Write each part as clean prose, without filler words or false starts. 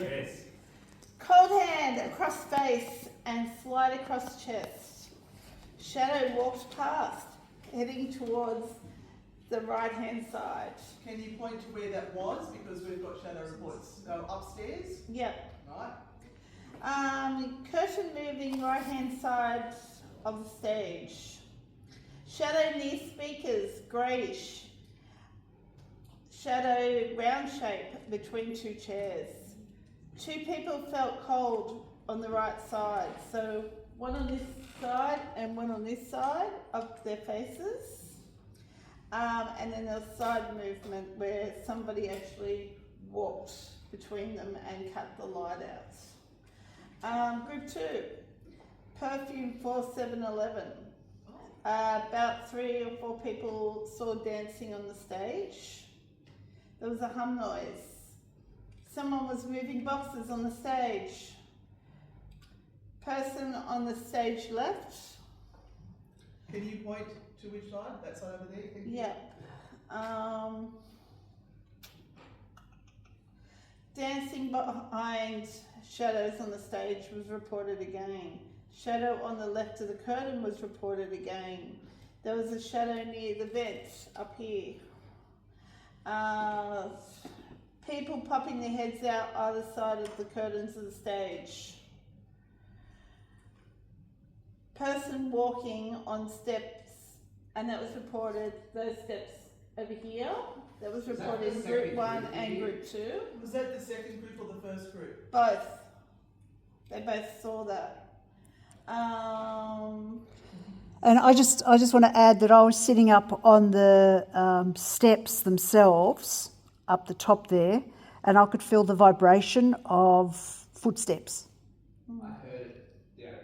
Yes. Cold hand across face and slide across chest. Shadow walked past, heading towards the right-hand side. Can you point to where that was? Because we've got shadow reports. Go upstairs. Yep. Right. Curtain moving right-hand side of the stage. Shadow near speakers, greyish. Shadow round shape between two chairs. Two people felt cold on the right side. So one on this side and one on this side of their faces. And then there was side movement where somebody actually walked between them and cut the light out. Group 2, perfume 4711. About 3 or 4 people saw dancing on the stage. There was a hum noise. Someone was moving boxes on the stage. Person on the stage left. Can you point to which side? That side over there? Yeah. Dancing behind shadows on the stage was reported again. Shadow on the left of the curtain was reported again. There was a shadow near the vent up here. People popping their heads out either side of the curtains of the stage. Person walking on steps, and that was reported, those steps over here, that was reported in group 1 and group 2. Was that the second group or the first group? Both. They both saw that. And I just want to add that I was sitting up on the steps themselves, up the top there, and I could feel the vibration of footsteps. I heard it down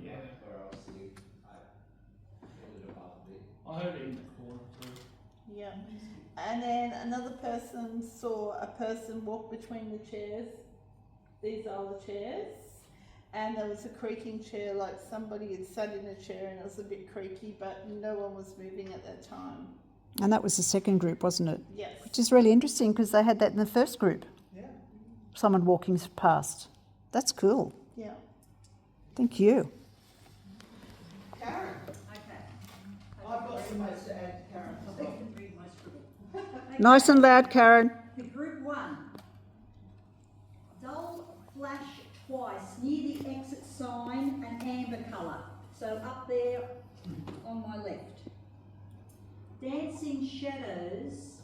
here. Where I was sitting. I heard it above me. I heard it in the corner too. Yeah. And then another person saw a person walk between the chairs. These are the chairs. And there was a creaking chair, like somebody had sat in a chair and it was a bit creaky, but no one was moving at that time. And that was the second group, wasn't it? Yes. Which is really interesting because they had that in the first group. Yeah. Someone walking past. That's cool. Yeah. Thank you. Karen. Okay. I've got some notes to add to Karen. I can read my scribble. Nice and loud, Karen. The group 1. Dull flash twice near the exit sign, an amber colour. So up there on my left. Dancing shadows,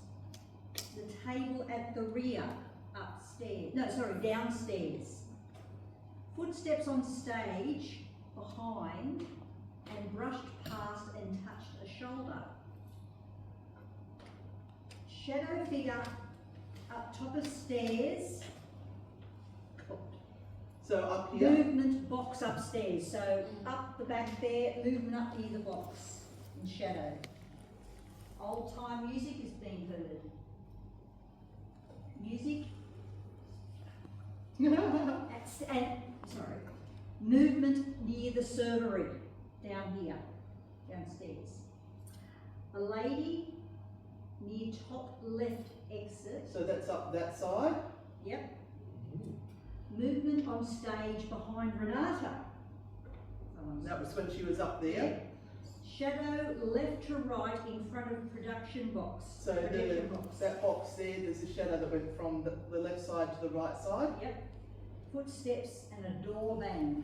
the table at the rear, downstairs. Footsteps on stage, behind, and brushed past and touched a shoulder. Shadow figure up top of stairs. So up here. Movement box upstairs. So up the back there, movement up near the box in shadow. Old time music is being heard. Music. Sorry. Movement near the servery, down here, downstairs. A lady near top left exit. So that's up that side. Yep. Movement on stage behind Renata. That was when she was up there. Yep. Shadow left to right in front of production box. So that box there, there's a shadow that went from the left side to the right side. Yep. Footsteps and a door bang.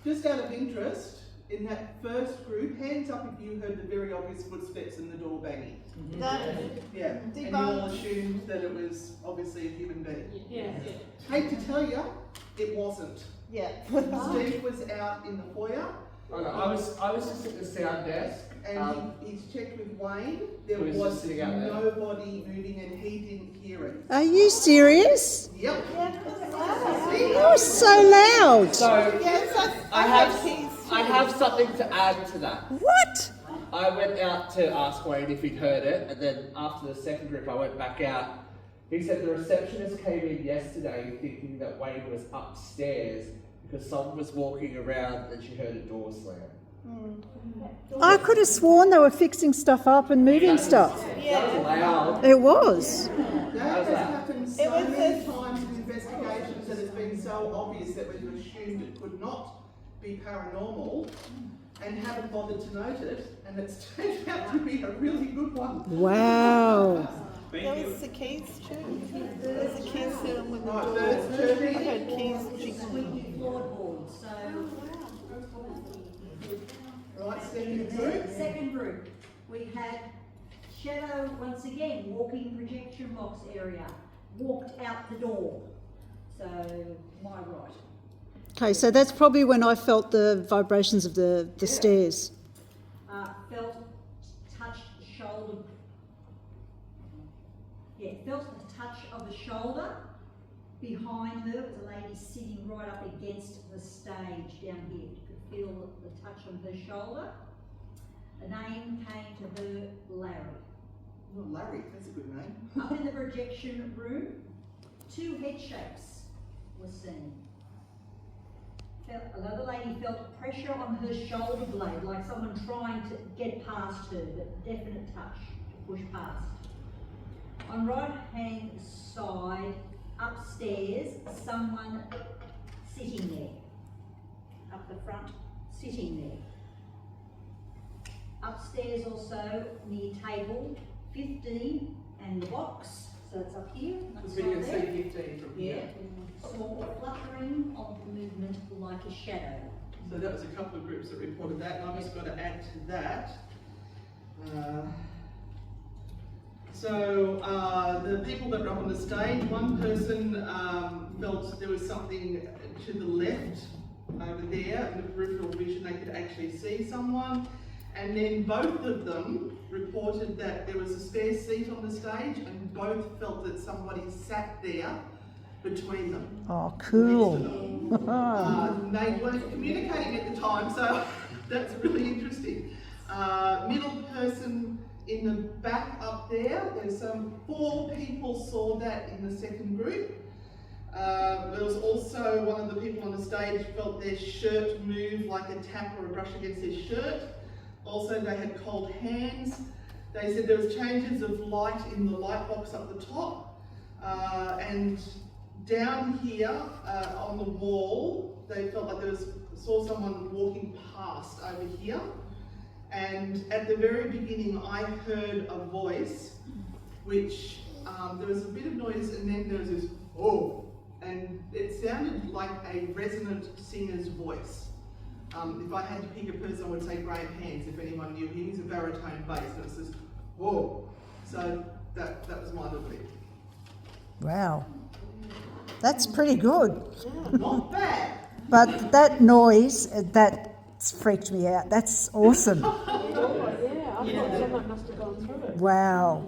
Just out of interest, in that first group, hands up if you heard the very obvious footsteps and the door banging. That, Yeah, and you all assumed that it was obviously a human being. yeah. Hate to tell you, it wasn't. Yeah. Steve was out in the foyer. I was just at the sound desk. And he's checked with Wayne. There Who was was just sitting out there. nobody moving and he didn't hear it. Are you serious? Yep. That was so loud. So Yes, I have something to add to that. What? I went out to ask Wayne if he'd heard it, and then after the second group I went back out. He said the receptionist came in yesterday thinking that Wayne was upstairs because someone was walking around and she heard a door slam. I could have sworn they were fixing stuff up and moving stuff. That was loud. It was. That has happened so many times in investigations that has been so obvious that we've assumed it could not be paranormal and haven't bothered to note it, and it's turned out to be a really good one. Wow. There was the keys too. There's the keys sound with the Right, door. birds I chirping. heard keys jiggling. Squeaky floorboard, so. Right, second group. Second group, we had Shadow once again, walking projection box area, walked out the door. So, my right. Okay, so that's probably when I felt the vibrations of the stairs. Felt the touch of the shoulder. Behind her was a lady sitting right up against the stage down here. You could feel the touch on her shoulder. A name came to her, Larry. Oh, Larry, that's a good name. Up in the projection room, 2 head shapes were seen. Another lady felt pressure on her shoulder blade, like someone trying to get past her, but definite touch to push past. On right hand side, upstairs, someone sitting there. Up the front, sitting there. Upstairs also, near table 15 and the box, so it's up here. Because we can see 15 from Yeah, here. saw a fluttering of movement like a shadow. So that was a couple of groups that reported that, and I've just got to add to that. The people that were up on the stage, one person felt there was something to the left over there, in the peripheral vision they could actually see someone, and then both of them reported that there was a spare seat on the stage, and both felt that somebody sat there between them. Oh, cool. Next to them. They weren't communicating at the time, so that's really interesting. Middle person in the back up there's 4 people saw that in the second group. There was also one of the people on the stage felt their shirt move like a tap or a brush against their shirt. Also, they had cold hands. They said there was changes of light in the light box up the top. And down here on the wall, they felt like saw someone walking past over here. And at the very beginning, I heard a voice, which there was a bit of noise, and then there was this, oh, and it sounded like a resonant singer's voice. If I had to pick a person, I would say Graham Hands, if anyone knew him. He's a baritone bass, and it was this, whoa. So that was my little bit. Wow. That's pretty good. Not bad. But that noise, that's freaked me out. That's awesome. I thought someone must have gone through it. Wow.